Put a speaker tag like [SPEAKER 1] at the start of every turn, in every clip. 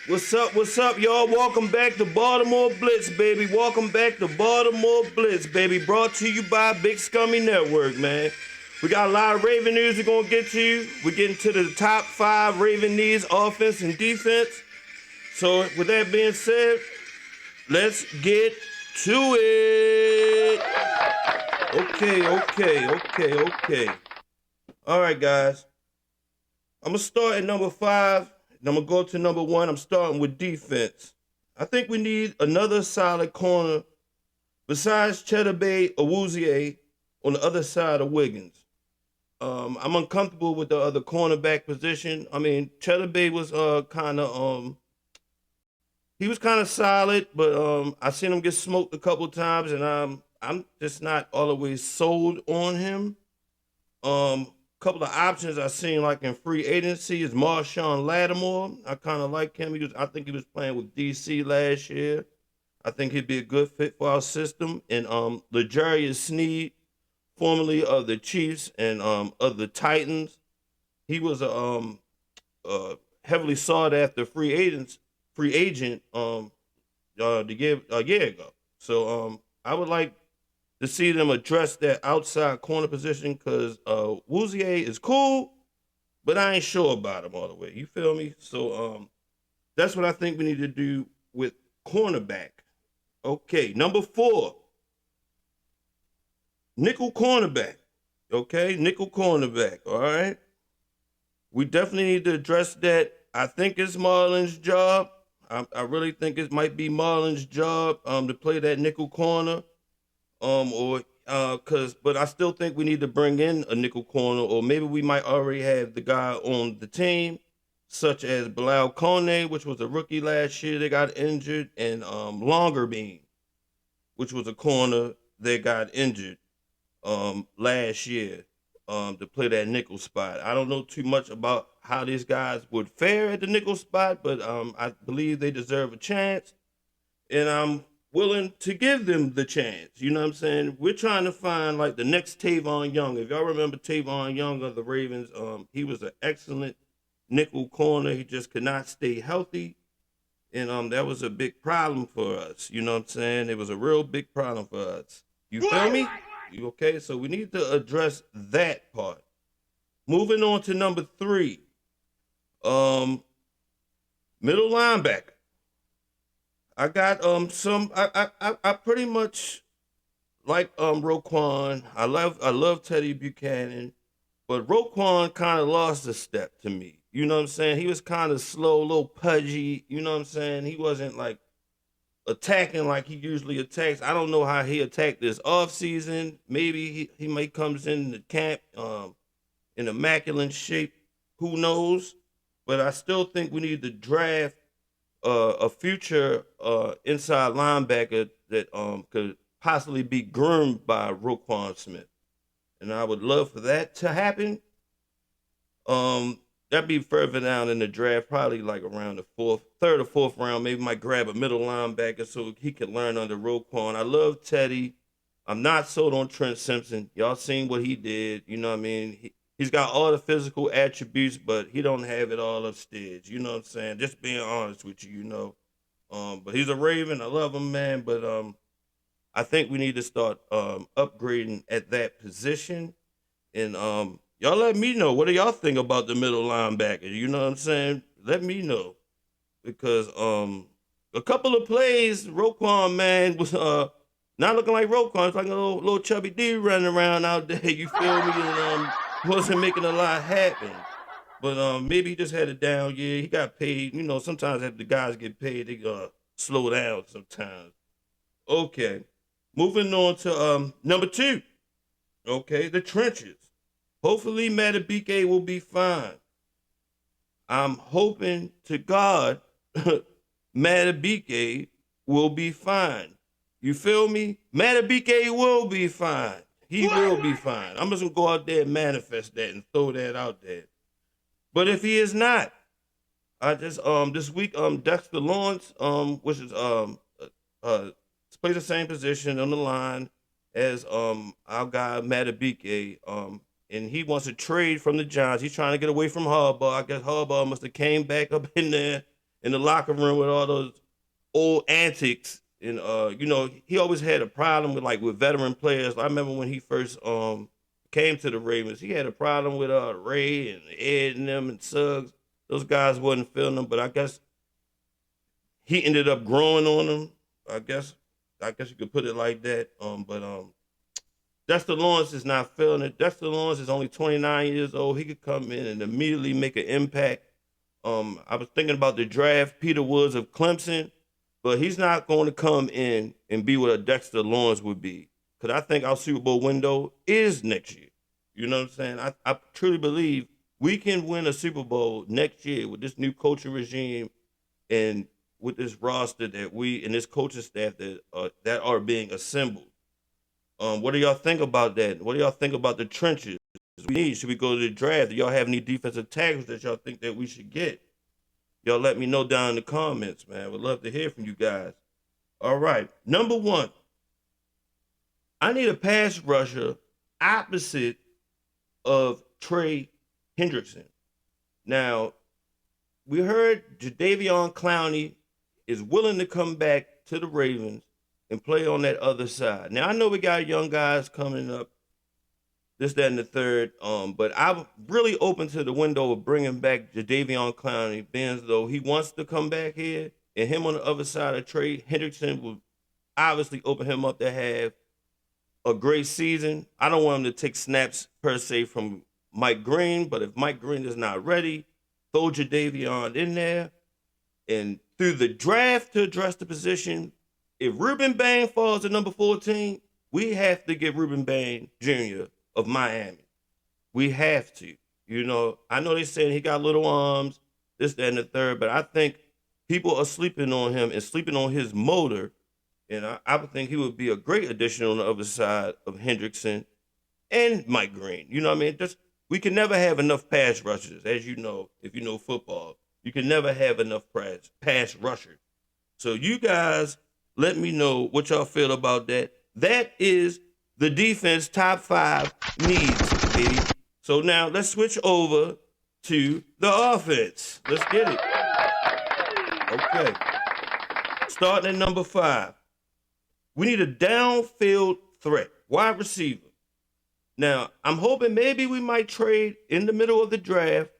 [SPEAKER 1] What's up, y'all? Welcome back to Baltimore Blitz, baby. Welcome back to Baltimore Blitz, baby. Brought to you by Big Scummy Network, man. We got a lot of Raven news we're going to get to you. We're getting to the top 5 Raven needs, offense and defense. So, with that being said, let's get to it. Okay. All right, guys. I'm going to start at number 5. And I'm going to go to number 1. I'm starting with defense. I think we need another solid corner besides Cheddar Bay or Woozier on the other side of Wiggins. I'm uncomfortable with the other cornerback position. I mean, Cheddar Bay was he was kind of solid, but I seen him get smoked a couple times, and I'm just not always sold on him. Couple of options I seen like in free agency is Marshawn Lattimore. I kind of like him. I think he was playing with DC last year. I think he'd be a good fit for our system. And L'Jarius Sneed, formerly of the Chiefs and of the Titans, he was a heavily sought after free agent a year ago. So I would like to see them address that outside corner position because Woozier is cool, but I ain't sure about him all the way. You feel me? So that's what I think we need to do with cornerback. Okay, number 4, nickel cornerback. Okay, nickel cornerback. All right. We definitely need to address that. I think it's Marlon's job. I really think it might be Marlon's job to play that nickel corner. But I still think we need to bring in a nickel corner, or maybe we might already have the guy on the team, such as Bilal Kone, which was a rookie last year that got injured, and Longerbeam, which was a corner that got injured last year to play that nickel spot. I don't know too much about how these guys would fare at the nickel spot, but I believe they deserve a chance, and I'm willing to give them the chance. You know what I'm saying? We're trying to find like the next Tavon Young. If y'all remember Tavon Young of the Ravens, he was an excellent nickel corner. He just could not stay healthy. And that was a big problem for us. You know what I'm saying? It was a real big problem for us. You feel me? You okay? So we need to address that part. Moving on to number 3. Middle linebacker. I got I pretty much like Roquan. I love Teddy Buchanan, but Roquan kind of lost a step to me. You know what I'm saying? He was kind of slow, a little pudgy. You know what I'm saying? He wasn't like attacking like he usually attacks. I don't know how he attacked this off season. Maybe he might comes in the camp in immaculate shape. Who knows? But I still think we need to draft a future inside linebacker that could possibly be groomed by Roquan Smith, and I would love for that to happen. That'd be further down in the draft, probably like around the third or fourth round. Maybe might grab a middle linebacker so he could learn under Roquan. I love Teddy. I'm not sold on Trent Simpson. Y'all seen what he did. You know what I mean? He's got all the physical attributes, but he don't have it all upstairs. You know what I'm saying? Just being honest with you, you know. But he's a Raven. I love him, man. But I think we need to start upgrading at that position. And y'all let me know. What do y'all think about the middle linebacker? You know what I'm saying? Let me know. Because a couple of plays, Roquan, man, was not looking like Roquan. It's like a little chubby D running around out there. You feel me? And wasn't making a lot happen. But maybe he just had a down year. He got paid. You know, sometimes after the guys get paid, they slow down sometimes. Okay. Moving on to number 2. Okay, the trenches. Hopefully Matabike will be fine. I'm hoping to God Matabike will be fine. You feel me? Matabike will be fine. He will be fine. I'm just gonna go out there and manifest that and throw that out there. But if he is not, I just this week Dexter Lawrence which is plays the same position on the line as our guy Matabike and he wants to trade from the Giants. He's trying to get away from Harbaugh. I guess Harbaugh must have came back up in there in the locker room with all those old antics. And he always had a problem with veteran players. I remember when he first came to the Ravens, he had a problem with Ray and Ed and them and Suggs. Those guys wasn't feeling him, but I guess he ended up growing on them. I guess you could put it like that. But Dexter Lawrence is not feeling it. Dexter Lawrence is only 29 years old. He could come in and immediately make an impact. I was thinking about the draft, Peter Woods of Clemson, but he's not going to come in and be what a Dexter Lawrence would be. Because I think our Super Bowl window is next year. You know what I'm saying? I truly believe we can win a Super Bowl next year with this new coaching regime and with this roster that we and this coaching staff that are being assembled. What do y'all think about that? What do y'all think about the trenches we need? Should we go to the draft? Do y'all have any defensive tackles that y'all think that we should get? Y'all let me know down in the comments, man. Would love to hear from you guys. All right. Number one, I need a pass rusher opposite of Trey Hendrickson. Now, we heard Jadeveon Clowney is willing to come back to the Ravens and play on that other side. Now, I know we got young guys coming up, this, that, and the third, but I'm really open to the window of bringing back Jadeveon Clowney, being as though he wants to come back here, and him on the other side of Trey Hendrickson will obviously open him up to have a great season. I don't want him to take snaps per se from Mike Green, but if Mike Green is not ready, throw Jadeveon in there. And through the draft to address the position, if Ruben Bain falls at number 14, we have to get Ruben Bain Jr. of Miami. We have to. I know they're saying he got little arms, this, that, and the third, but I think people are sleeping on him and sleeping on his motor. And I would think he would be a great addition on the other side of Hendrickson and Mike Green. You know what I mean? We can never have enough pass rushers, as you know, if you know football. You can never have enough pass rushers. So you guys let me know what y'all feel about that. That is the defense top 5 needs, baby. So now let's switch over to the offense. Let's get it. Okay. Starting at number 5. We need a downfield threat, wide receiver. Now, I'm hoping maybe we might trade in the middle of the draft,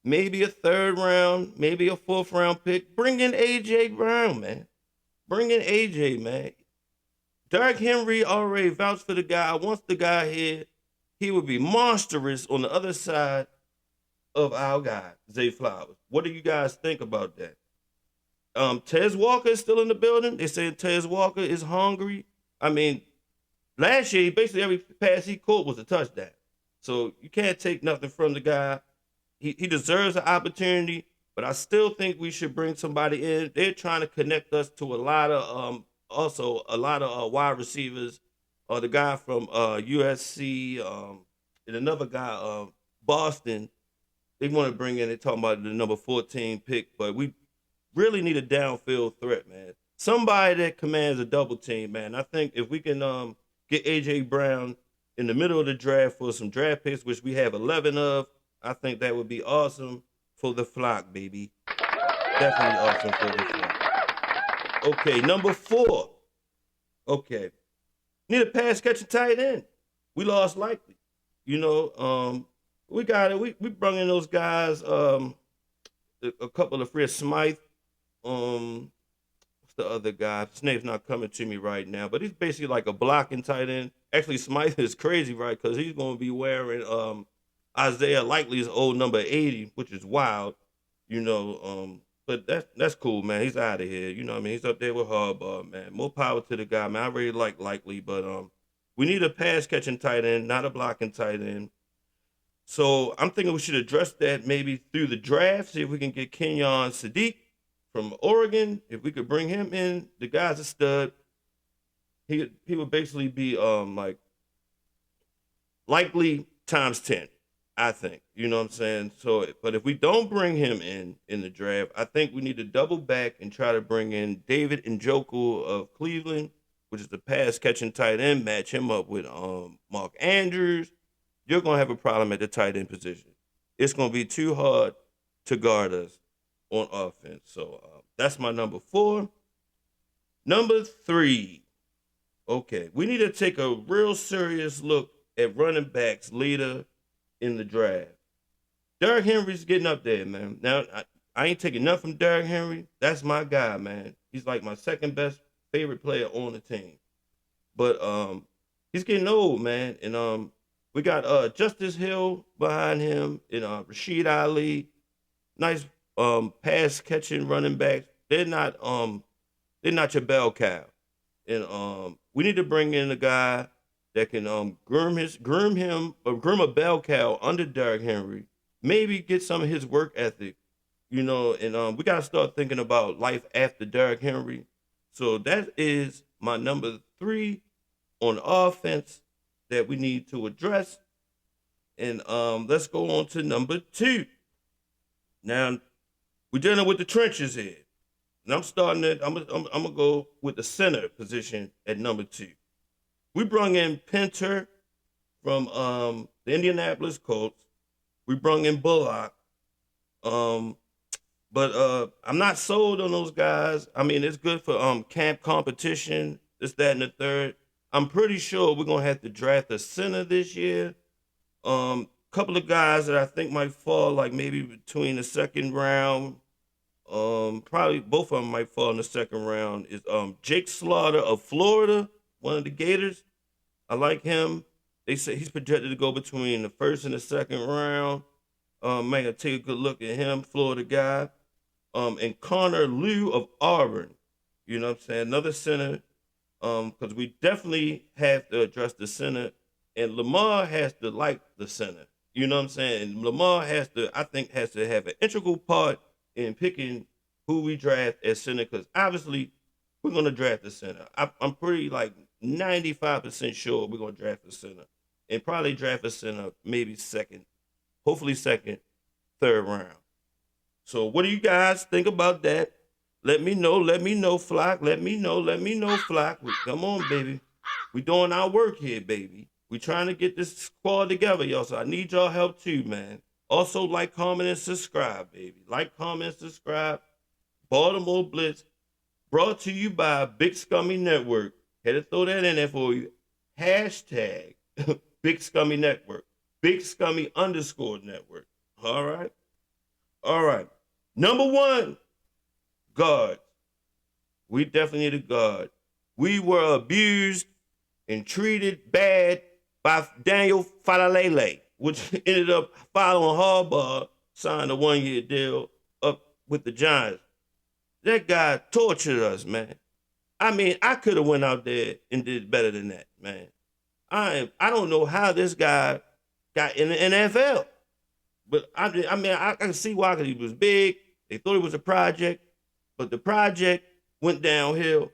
[SPEAKER 1] maybe a 3rd round, maybe a 4th round pick. Bring in A.J. Brown, man. Bring in A.J., man. Derrick Henry already vouched for the guy. Once the guy here, he would be monstrous on the other side of our guy, Zay Flowers. What do you guys think about that? Tez Walker is still in the building. They say Tez Walker is hungry. I mean, last year, basically every pass he caught was a touchdown. So you can't take nothing from the guy. He deserves an opportunity, but I still think we should bring somebody in. They're trying to connect us to a lot of wide receivers. The guy from USC and another guy, Boston. They want to bring in. They're talking about the number 14 pick, but we really need a downfield threat, man. Somebody that commands a double team, man. I think if we can get A.J. Brown in the middle of the draft for some draft picks, which we have 11 of, I think that would be awesome for the flock, baby. Definitely awesome for the flock. Okay, number 4. Okay. Need a pass catching tight end. We lost Likely. We got it. We brought in those guys, a couple of free Smythe. What's the other guy? His name's not coming to me right now, but he's basically like a blocking tight end. Actually, Smythe is crazy, right? Because he's going to be wearing Isaiah Likely's old number 80, which is wild, But that's cool, man. He's out of here. You know what I mean? He's up there with Harbaugh, man. More power to the guy, man. I really like Likely, but we need a pass catching tight end, not a blocking tight end. So I'm thinking we should address that maybe through the draft, see if we can get Kenyon Sadiq from Oregon. If we could bring him in, the guy's a stud. He would basically be like Likely times 10, I think. You know what I'm saying? So, but if we don't bring him in the draft, I think we need to double back and try to bring in David Njoku of Cleveland, which is the pass catching tight end, match him up with Mark Andrews. You're going to have a problem at the tight end position. It's going to be too hard to guard us on offense. So that's my number 4. Number 3. Okay, we need to take a real serious look at running backs later in the draft. Derrick Henry's getting up there, man. Now, I ain't taking nothing from Derrick Henry. That's my guy, man. He's like my second best favorite player on the team. But he's getting old, man. And we got Justice Hill behind him and Rashid Ali. Nice pass catching running backs. They're not your bell cow. And we need to bring in a guy that can groom a bell cow under Derrick Henry. Maybe get some of his work ethic, and we gotta start thinking about life after Derrick Henry. So that is my number 3 on offense that we need to address. And let's go on to number 2. Now we're dealing with the trenches here. And I'm gonna go with the center position at number 2. We brung in Pinter from the Indianapolis Colts. We brung in Bullock. But I'm not sold on those guys. I mean, it's good for camp competition, this, that, and the third. I'm pretty sure we're gonna have to draft a center this year. Couple of guys that I think might fall, like maybe between the second round. Probably both of them might fall in the second round. Is Jake Slaughter of Florida, one of the Gators. I like him. They say he's projected to go between the first and the second round. Man, take a good look at him, Florida guy. And Connor Liu of Auburn. You know what I'm saying? Another center. Because we definitely have to address the center. And Lamar has to like the center. You know what I'm saying? And Lamar I think has to have an integral part in picking who we draft as center. Because obviously, we're going to draft the center. I'm pretty like 95% sure we're going to draft the center. And probably draft a center maybe second. Hopefully second, third round. So what do you guys think about that? Let me know, Flock. Let me know, Flock. Come on, baby. We doing our work here, baby. We trying to get this squad together, y'all. So I need y'all help too, man. Also, like, comment, and subscribe, baby. Like, comment, subscribe. Baltimore Blitz, brought to you by Big Scummy Network. Had to throw that in there for you. Hashtag Big Scummy Network. Big Scummy _ network. All right. Number 1, guard. We definitely need a guard. We were abused and treated bad by Daniel Falalele, which ended up following Harbaugh, signed a 1-year deal up with the Giants. That guy tortured us, man. I mean, I could have went out there and did better than that, man. I don't know how this guy got in the NFL. But I can see why, because he was big. They thought it was a project, but the project went downhill,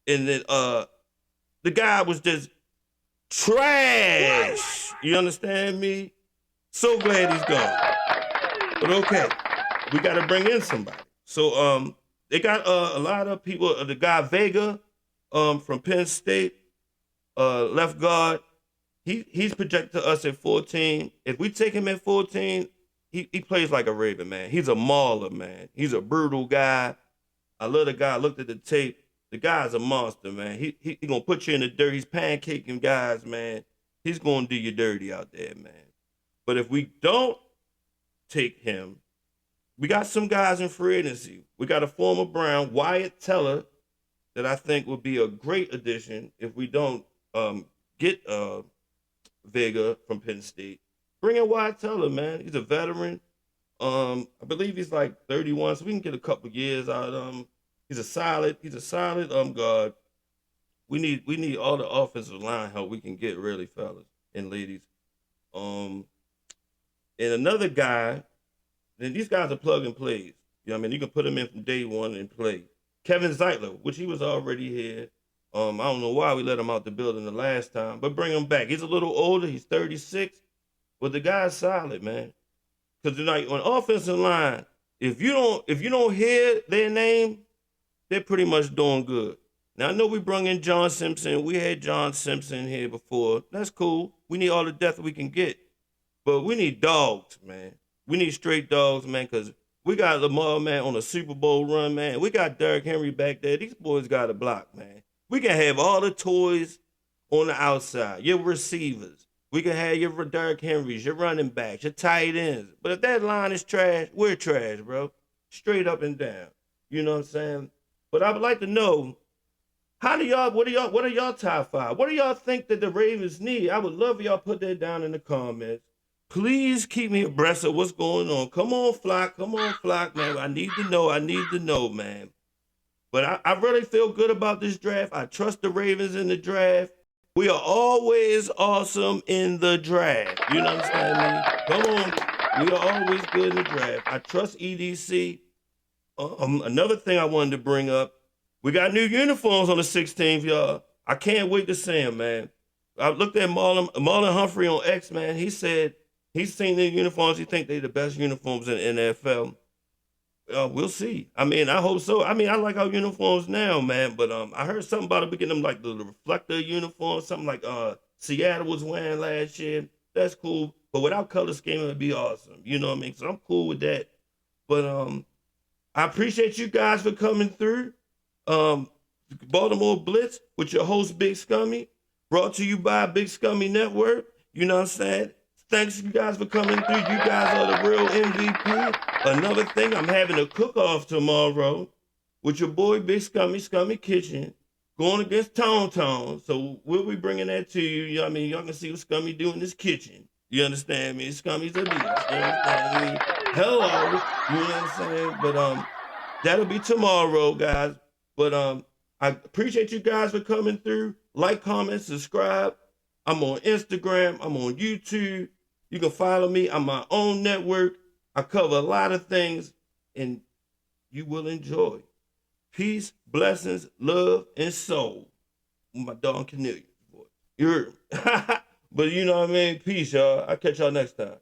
[SPEAKER 1] and then the guy was just trash. You understand me? So glad he's gone. But okay, we got to bring in somebody. So they got a lot of people. The guy Vega from Penn State, left guard. He's projected to us at 14. If we take him at 14, he plays like a Raven, man. He's a mauler, man. He's a brutal guy. I love the guy. I looked at the tape. The guy's a monster, man. He gonna put you in the dirt. He's pancaking guys, man. He's gonna do you dirty out there, man. But if we don't take him, we got some guys in free agency. We got a former Brown, Wyatt Teller, that I think would be a great addition if we don't get Vega from Penn State. Bring in Wyatt Teller, man. He's a veteran. I believe he's like 31, so we can get a couple years out of him. He's a solid guard. We need all the offensive line help we can get, really, fellas and ladies. And another guy, then these guys are plug and plays. You know what I mean? You can put them in from day one and play. Kevin Zeitler, which he was already here. I don't know why we let him out the building the last time, but bring him back. He's a little older. He's 36, but the guy's solid, man. Because like on offensive line, if you don't hear their name, they're pretty much doing good. Now I know we brung in John Simpson. We had John Simpson here before. That's cool. We need all the depth we can get, but we need dogs, man. We need straight dogs, man, because We got Lamar, man, on a Super Bowl run, man. We got Derrick Henry back there. These boys got a block, man. We can have all the toys on the outside, your receivers. We can have your Derrick Henrys, your running backs, your tight ends. But if that line is trash, we're trash, bro. Straight up and down. You know what I'm saying? But I would like to know, how do y'all, what are y'all top five? What do y'all think that the Ravens need? I would love for y'all put that down in the comments. Please keep me abreast of what's going on. Come on, Flock. Come on, Flock, man. I need to know. I need to know, man. But I really feel good about this draft. I trust the Ravens in the draft. We are always awesome in the draft. You know what I'm saying? Come on. We are always good in the draft. I trust EDC. Another thing I wanted to bring up, we got new uniforms on the 16th, y'all. I can't wait to see them, man. I looked at Marlon Humphrey on X, man. He said he's seen the uniforms. He think they're the best uniforms in the NFL. We'll see. I mean, I hope so. I mean, I like our uniforms now, man. But I heard something about it getting them like the reflector uniform, something like Seattle was wearing last year. That's cool. But without color scheme, it'd be awesome. You know what I mean? So I'm cool with that. But I appreciate you guys for coming through. Baltimore Blitz with your host Big Scummy, brought to you by Big Scummy Network. You know what I'm saying? Thanks you guys for coming through. You guys are the real MVP. Another thing, I'm having a cook-off tomorrow with your boy Big Scummy Kitchen, going against Tone Tone. So we'll be bringing that to you. You know what I mean? Y'all can see what Scummy do in this kitchen. You understand me? Scummy's a beast. You understand me? Hello. You know what I'm saying? But that'll be tomorrow, guys. But I appreciate you guys for coming through. Like, comment, subscribe. I'm on Instagram. I'm on YouTube. You can follow me on my own network. I cover a lot of things, and you will enjoy. Peace, blessings, love, and soul. My dog Cornelius, boy. You heard me. But you know what I mean? Peace, y'all. I'll catch y'all next time.